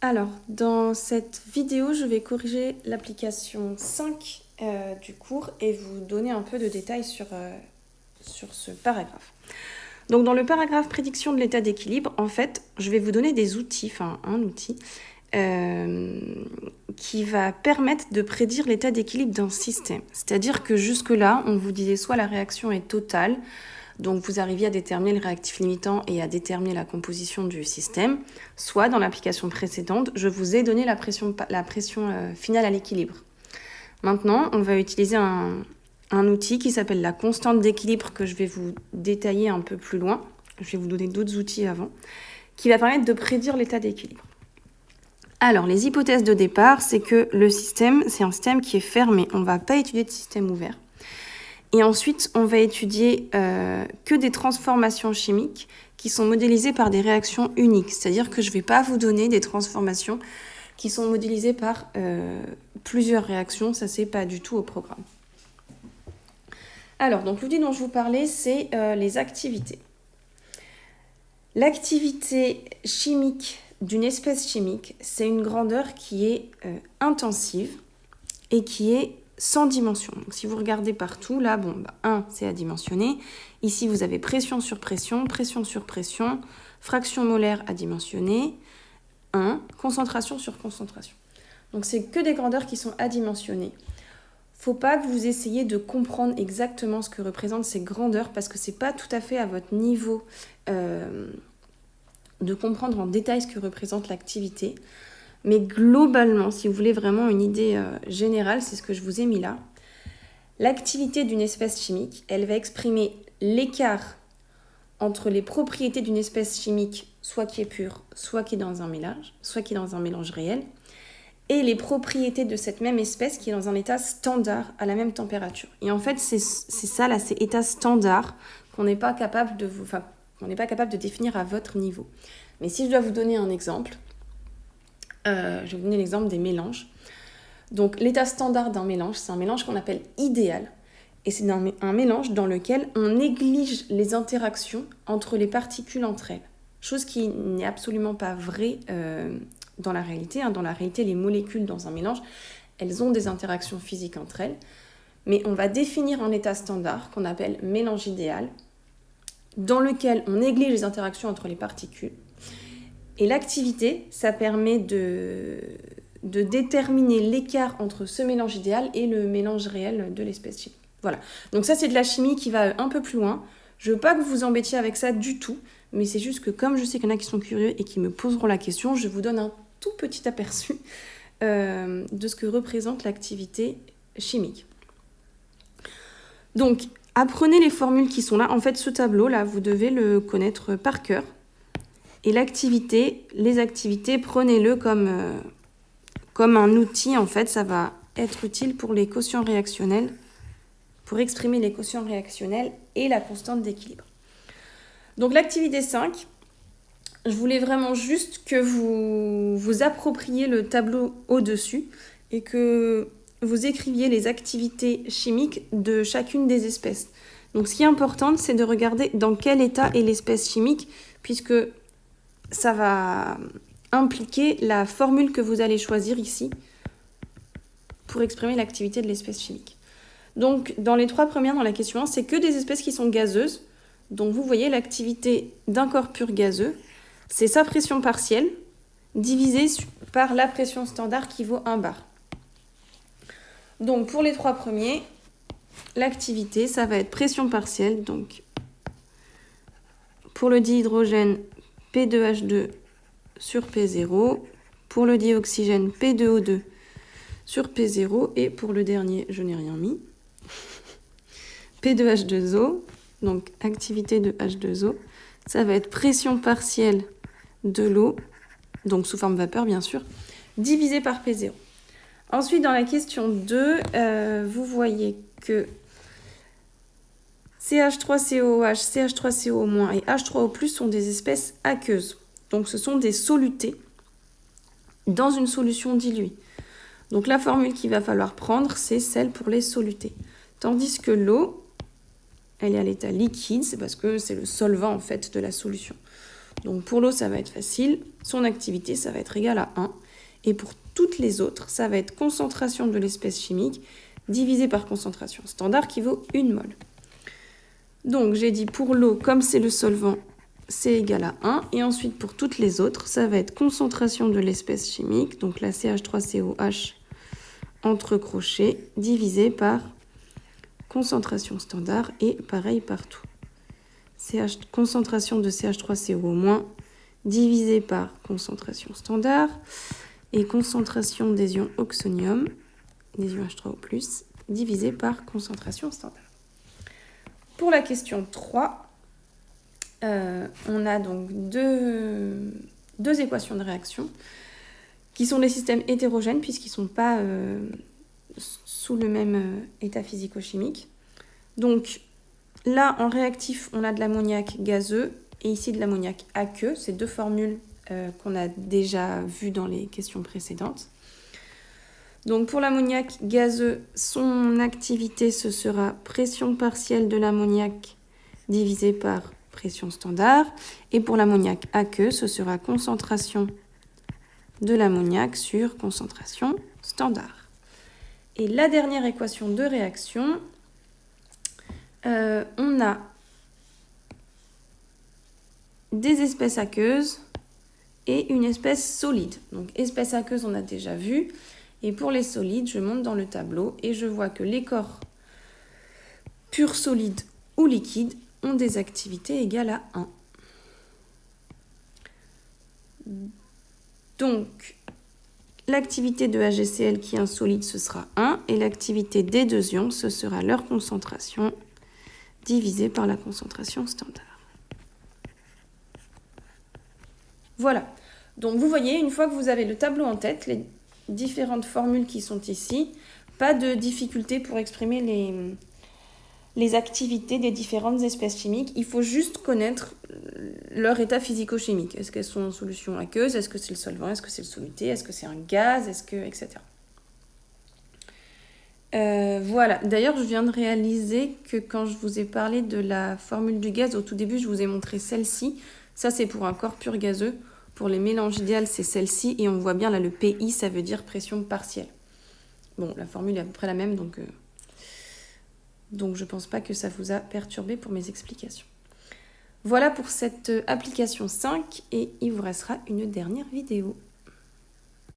Alors, dans cette vidéo, je vais corriger l'application 5 du cours et vous donner un peu de détails sur ce paragraphe. Donc, dans le paragraphe prédiction de l'état d'équilibre, en fait, je vais vous donner des outils, enfin un outil, qui va permettre de prédire l'état d'équilibre d'un système. C'est-à-dire que jusque-là, on vous disait soit la réaction est totale, donc vous arriviez à déterminer le réactif limitant et à déterminer la composition du système, soit dans l'application précédente, je vous ai donné la pression finale à l'équilibre. Maintenant, on va utiliser un outil qui s'appelle la constante d'équilibre que je vais vous détailler un peu plus loin. Je vais vous donner d'autres outils avant, qui va permettre de prédire l'état d'équilibre. Alors, les hypothèses de départ, c'est que le système, c'est un système qui est fermé. On ne va pas étudier de système ouvert. Et ensuite, on va étudier que des transformations chimiques qui sont modélisées par des réactions uniques. C'est-à-dire que je ne vais pas vous donner des transformations qui sont modélisées par plusieurs réactions. Ça, c'est pas du tout au programme. Alors, donc l'outil dont je vous parlais, c'est les activités. L'activité chimique d'une espèce chimique, c'est une grandeur qui est intensive et qui est sans dimension. Donc, si vous regardez partout, là, 1, c'est adimensionné. Ici, vous avez pression sur pression, pression sur pression, fraction molaire adimensionnée, 1, concentration sur concentration. Donc, c'est que des grandeurs qui sont adimensionnées. Faut pas que vous essayiez de comprendre exactement ce que représentent ces grandeurs parce que c'est pas tout à fait à votre niveau de comprendre en détail ce que représente l'activité. Mais globalement, si vous voulez vraiment une idée générale, c'est ce que je vous ai mis là. L'activité d'une espèce chimique, elle va exprimer l'écart entre les propriétés d'une espèce chimique, soit qui est pure, soit qui est dans un mélange, soit qui est dans un mélange réel, et les propriétés de cette même espèce qui est dans un état standard à la même température. Et en fait, c'est ça, là, c'est état standard qu'on n'est pas capable de définir à votre niveau. Mais si je dois vous donner un exemple, je vais vous donner l'exemple des mélanges. Donc, l'état standard d'un mélange, c'est un mélange qu'on appelle idéal. Et c'est un mélange dans lequel on néglige les interactions entre les particules entre elles. Chose qui n'est absolument pas vraie dans la réalité. Dans la réalité, les molécules dans un mélange, elles ont des interactions physiques entre elles. Mais on va définir un état standard qu'on appelle mélange idéal, dans lequel on néglige les interactions entre les particules. Et l'activité, ça permet de déterminer l'écart entre ce mélange idéal et le mélange réel de l'espèce chimique. Voilà. Donc ça, c'est de la chimie qui va un peu plus loin. Je veux pas que vous vous embêtiez avec ça du tout, mais c'est juste que comme je sais qu'il y en a qui sont curieux et qui me poseront la question, je vous donne un tout petit aperçu de ce que représente l'activité chimique. Donc, apprenez les formules qui sont là. En fait, ce tableau-là, vous devez le connaître par cœur. Et les activités, prenez-le comme un outil. En fait, ça va être utile pour les quotients réactionnels, pour exprimer les quotients réactionnels et la constante d'équilibre. Donc, l'activité 5, je voulais vraiment juste que vous appropriez le tableau au-dessus et que vous écriviez les activités chimiques de chacune des espèces. Donc, ce qui est important, c'est de regarder dans quel état est l'espèce chimique, puisque ça va impliquer la formule que vous allez choisir ici pour exprimer l'activité de l'espèce chimique. Donc, dans les 3 premières, dans la question 1, c'est que des espèces qui sont gazeuses. Donc, vous voyez l'activité d'un corps pur gazeux, c'est sa pression partielle divisée par la pression standard qui vaut 1 bar. Donc, pour les 3 premiers, l'activité, ça va être pression partielle. Donc, pour le dihydrogène, P2H2 sur P0. Pour le dioxygène, P2O2 sur P0. Et pour le dernier, je n'ai rien mis. P2H2O, donc activité de H2O, ça va être pression partielle de l'eau, donc sous forme vapeur bien sûr, divisé par P0. Ensuite, dans la question 2, vous voyez que CH3COOH, CH3CO- et H3O+, sont des espèces aqueuses. Donc, ce sont des solutés dans une solution diluée. Donc, la formule qu'il va falloir prendre, c'est celle pour les solutés. Tandis que l'eau, elle est à l'état liquide, c'est parce que c'est le solvant, en fait, de la solution. Donc pour l'eau, ça va être facile. Son activité, ça va être égal à 1. Et pour toutes les autres, ça va être concentration de l'espèce chimique divisé par concentration standard qui vaut 1 mol. Donc j'ai dit pour l'eau, comme c'est le solvant, c'est égal à 1. Et ensuite pour toutes les autres, ça va être concentration de l'espèce chimique, donc la CH3COH entre crochets, divisé par concentration standard et pareil partout. Concentration de CH3CO- divisé par concentration standard et concentration des ions oxonium, des ions H3O+, divisé par concentration standard. Pour la question 3, on a donc deux équations de réaction qui sont des systèmes hétérogènes puisqu'ils ne sont pas sous le même état physico-chimique. Donc là, en réactif, on a de l'ammoniac gazeux et ici de l'ammoniac aqueux. C'est deux formules qu'on a déjà vues dans les questions précédentes. Donc pour l'ammoniac gazeux, son activité, ce sera pression partielle de l'ammoniac divisé par pression standard. Et pour l'ammoniac aqueux, ce sera concentration de l'ammoniac sur concentration standard. Et la dernière équation de réaction, on a des espèces aqueuses et une espèce solide. Donc espèce aqueuse, on a déjà vu. Et pour les solides, je monte dans le tableau et je vois que les corps purs solides ou liquides ont des activités égales à 1. Donc, l'activité de HCl qui est un solide, ce sera 1. Et l'activité des deux ions, ce sera leur concentration divisée par la concentration standard. Voilà. Donc, vous voyez, une fois que vous avez le tableau en tête, les différentes formules qui sont ici, pas de difficulté pour exprimer les activités des différentes espèces chimiques. Il faut juste connaître leur état physico-chimique. Est-ce qu'elles sont en solution aqueuse? Est-ce que c'est le solvant? Est-ce que c'est le soluté? Est-ce que c'est un gaz? Etc. Voilà. D'ailleurs, je viens de réaliser que quand je vous ai parlé de la formule du gaz, au tout début, je vous ai montré celle-ci. Ça, c'est pour un corps pur gazeux. Pour les mélanges idéales, c'est celle-ci. Et on voit bien là, le PI, ça veut dire pression partielle. Bon, la formule est à peu près la même, donc je ne pense pas que ça vous a perturbé pour mes explications. Voilà pour cette application 5 et il vous restera une dernière vidéo.